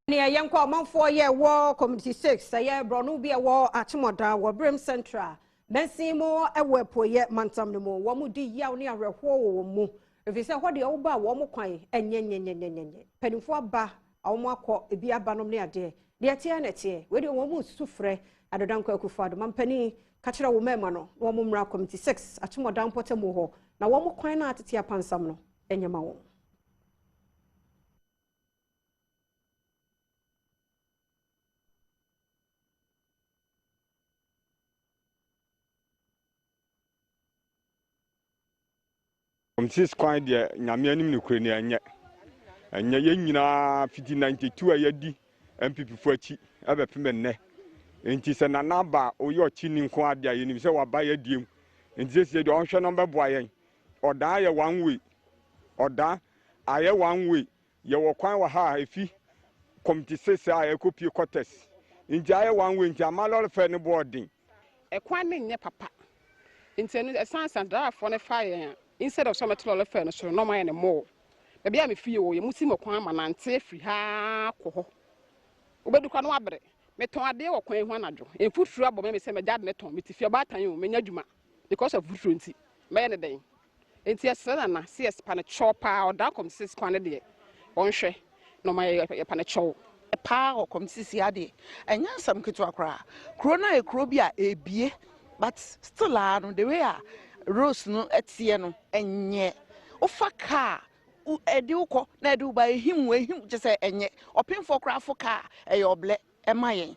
Near young common 4-year war community 6, a year Bronu be a war at Chimoda, war Brim Central. Bensi more a wepo yet mantam no more. One would de yaw near a whole moo. If you say what the old bar, one more coin, and yen. Penny for a bar, our more court, a beer banum near day. Dear Tianet, where you want to fray at the Dunko for the Mampany, catch a woman, one more community 6, at Chimoda Potamoho. Now one more coin at Tia Pansamno, and your mouth. Six coin dear, Yamianim Ukraine, and Yanyina 1592 a yadi, and people for tea, ever piment. And tis an anaba or your chinning quad, you say, buy a deal. And this is the onshore number boy, or die a 1 week, or die, I 1 week. You will quite ha if he come to say, I copy your quarters. In Jaya 1 week, a malor fan boarding. A quaning papa. Intended a science and draft for a fire. Instead of some toilet furniture, no more anymore. Maybe I'm a few, you must see more quam and say free ha. But you can wabre. Meton a day or coin one adjo. In food trouble, maybe say my dad neton, but if you're bad time, you may not because of food fluency. May a day. It's yes, son, see a span chopper or dark on 6 quantity day. On share, no my panacho. A power come see ade. And yan some kitwakra. Crona a crobia a bie, but still on the way. Rose no etieno enye ofa car edi uko na edu by him we him just say enye opin for craft for car e oble emayen